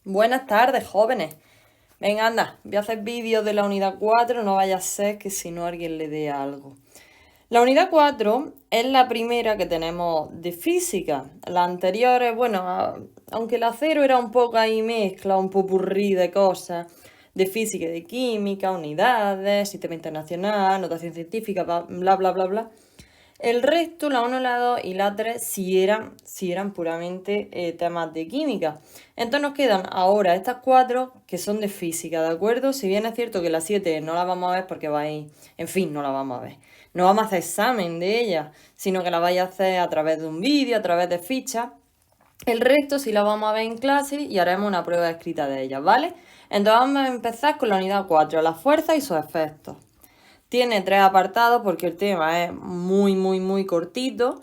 Buenas tardes, jóvenes. Venga, anda, voy a hacer vídeos de la unidad 4, no vaya a ser que si no alguien le dé algo. La unidad 4 es la primera que tenemos de física. Las anteriores, bueno, aunque la cero era un poco ahí mezcla, un popurrí de cosas, de física y de química, unidades, sistema internacional, notación científica, bla, bla, bla, bla. El resto, la 1, la 2 y la 3, sí eran puramente temas de química. Entonces nos quedan ahora estas 4 que son de física, ¿de acuerdo? Si bien es cierto que la 7 no la vamos a ver porque vais, en fin, no la vamos a ver. No vamos a hacer examen de ella, sino que la vais a hacer a través de un vídeo, a través de fichas. El resto sí la vamos a ver en clase y haremos una prueba escrita de ella, ¿vale? Entonces vamos a empezar con la unidad 4, las fuerzas y sus efectos. Tiene 3 apartados porque el tema es muy cortito.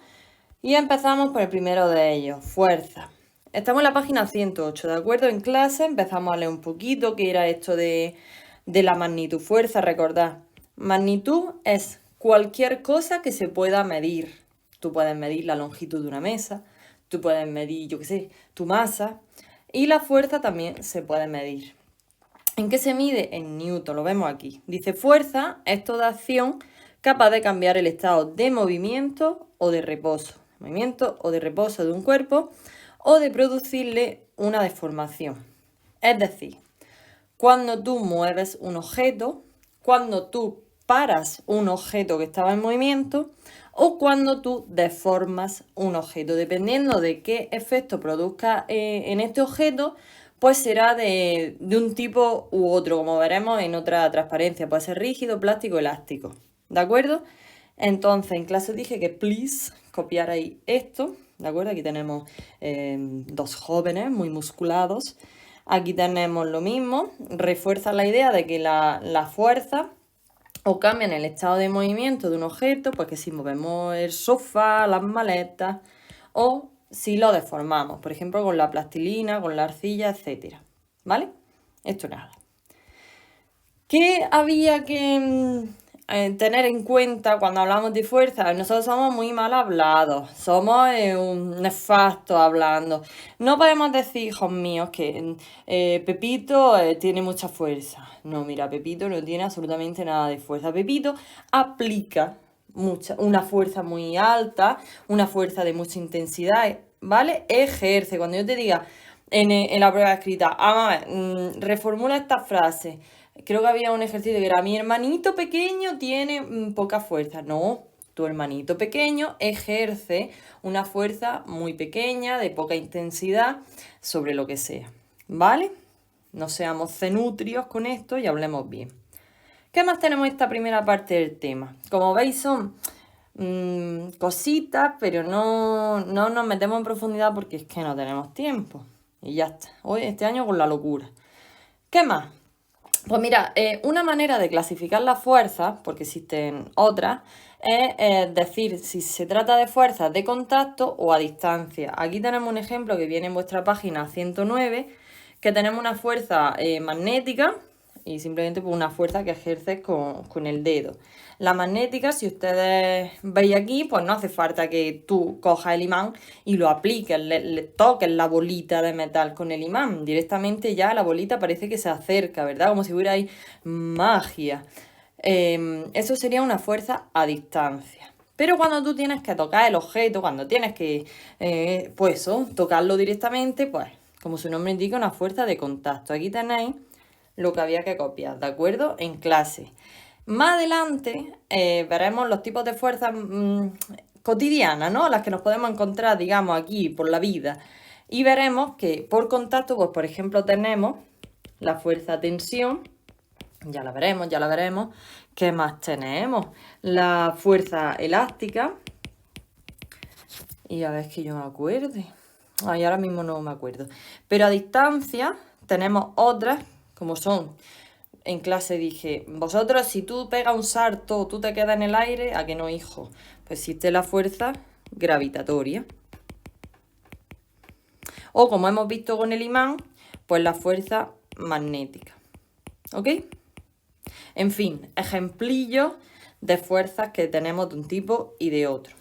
Y empezamos por el primero de ellos, fuerza. Estamos en la página 108, ¿de acuerdo? En clase empezamos a leer un poquito qué era esto de la magnitud. Fuerza, recordad. Magnitud es cualquier cosa que se pueda medir. Tú puedes medir la longitud de una mesa, tú puedes medir, yo qué sé, tu masa. Y la fuerza también se puede medir. ¿En qué se mide? En newton, lo vemos aquí. Dice, fuerza es toda acción capaz de cambiar el estado de movimiento o de reposo. Movimiento o de reposo de un cuerpo o de producirle una deformación. Es decir, cuando tú mueves un objeto, cuando tú paras un objeto que estaba en movimiento o cuando tú deformas un objeto. Dependiendo de qué efecto produzca en este objeto, pues será de un tipo u otro, como veremos en otra transparencia. Puede ser rígido, plástico, elástico. ¿De acuerdo? Entonces, en clase dije que please copiarais esto. ¿De acuerdo? Aquí tenemos dos jóvenes muy musculados. Aquí tenemos lo mismo. Refuerza la idea de que la fuerza o cambian el estado de movimiento de un objeto, pues que si movemos el sofá, las maletas, o si lo deformamos, por ejemplo, con la plastilina, con la arcilla, etcétera. ¿Vale? Esto nada. ¿Qué había que tener en cuenta cuando hablamos de fuerza? Nosotros somos muy mal hablados, somos un nefasto hablando. No podemos decir, hijos míos, que Pepito tiene mucha fuerza. No, mira, Pepito no tiene absolutamente nada de fuerza. Pepito aplica una fuerza muy alta, una fuerza de mucha intensidad, ¿vale? Ejerce. Cuando yo te diga en la prueba escrita, vamos a ver, reformula esta frase. Creo que había un ejercicio que era, mi hermanito pequeño tiene poca fuerza. No, tu hermanito pequeño ejerce una fuerza muy pequeña, de poca intensidad, sobre lo que sea. ¿Vale? No seamos cenutrios con esto y hablemos bien. ¿Qué más tenemos en esta primera parte del tema? Como veis son cositas, pero no nos metemos en profundidad porque es que no tenemos tiempo. Y ya está. Hoy, este año con la locura. ¿Qué más? Pues mira, una manera de clasificar las fuerzas, porque existen otras, es decir si se trata de fuerzas de contacto o a distancia. Aquí tenemos un ejemplo que viene en vuestra página 109, que tenemos una fuerza magnética y simplemente pues, una fuerza que ejerces con el dedo. La magnética, si ustedes veis aquí, pues no hace falta que tú cojas el imán y lo apliques, le toques la bolita de metal con el imán. Directamente ya la bolita parece que se acerca, ¿verdad? Como si hubiera ahí magia. Eso sería una fuerza a distancia. Pero cuando tú tienes que tocar el objeto, cuando tienes que, pues eso, tocarlo directamente, pues, como su nombre indica, una fuerza de contacto. Aquí tenéis lo que había que copiar, ¿de acuerdo? En clase. Más adelante veremos los tipos de fuerzas cotidianas, ¿no? Las que nos podemos encontrar, digamos, aquí por la vida. Y veremos que por contacto, pues por ejemplo, tenemos la fuerza tensión. Ya la veremos, ya la veremos. ¿Qué más tenemos? La fuerza elástica. Y a ver que yo me acuerde. Ay, ahora mismo no me acuerdo. Pero a distancia tenemos otras, como son, en clase dije, vosotros si tú pegas un salto, tú te quedas en el aire, ¿a que no, hijo? Pues existe la fuerza gravitatoria. O como hemos visto con el imán, pues la fuerza magnética. ¿Ok? En fin, ejemplillos de fuerzas que tenemos de un tipo y de otro.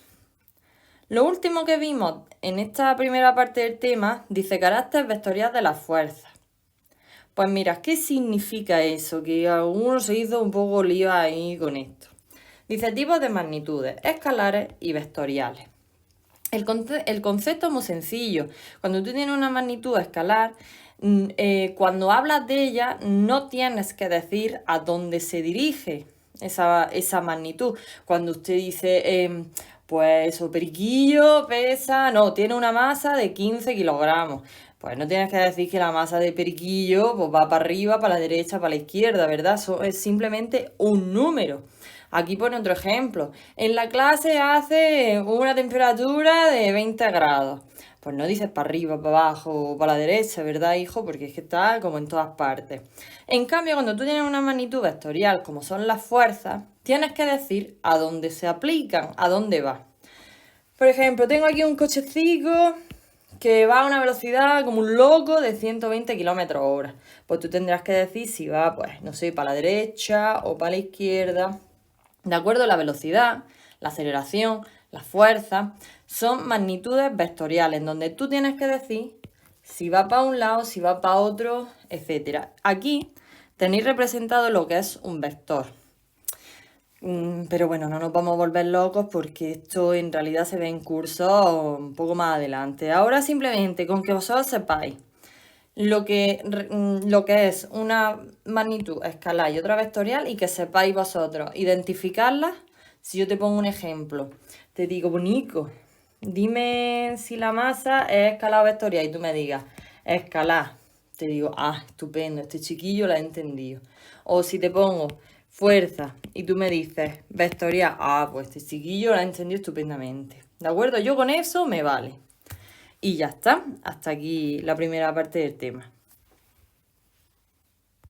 Lo último que vimos en esta primera parte del tema dice carácter vectorial de las fuerzas. Pues mira, ¿qué significa eso? Que alguno se hizo un poco lío ahí con esto. Dice tipos de magnitudes, escalares y vectoriales. El concepto es muy sencillo. Cuando tú tienes una magnitud escalar, cuando hablas de ella, no tienes que decir a dónde se dirige esa magnitud. Cuando usted dice, pues eso, periquillo pesa, no, tiene una masa de 15 kilogramos. Pues no tienes que decir que la masa de periquillo pues, va para arriba, para la derecha, para la izquierda, ¿verdad? Eso es simplemente un número. Aquí pone otro ejemplo. En la clase hace una temperatura de 20 grados. Pues no dices para arriba, para abajo o para la derecha, ¿verdad, hijo? Porque es que está como en todas partes. En cambio, cuando tú tienes una magnitud vectorial, como son las fuerzas, tienes que decir a dónde se aplican, a dónde va. Por ejemplo, tengo aquí un cochecito que va a una velocidad como un loco de 120 kilómetros hora. Pues tú tendrás que decir si va, pues, no sé, para la derecha o para la izquierda. De acuerdo a la velocidad, la aceleración, la fuerza, son magnitudes vectoriales, en donde tú tienes que decir si va para un lado, si va para otro, etc. Aquí tenéis representado lo que es un vector. Pero bueno, no nos vamos a volver locos porque esto en realidad se ve en cursos un poco más adelante. Ahora simplemente con que vosotros sepáis lo que es una magnitud escalar y otra vectorial y que sepáis vosotros identificarlas. Si yo te pongo un ejemplo, te digo, Bonico, dime si la masa es escalar o vectorial y tú me digas, escalar. Te digo, ah, estupendo, este chiquillo la ha entendido. O si te pongo fuerza y tú me dices vectorial, ah, pues este chiquillo la ha entendido estupendamente. ¿De acuerdo? Yo con eso me vale. Y ya está, hasta aquí la primera parte del tema.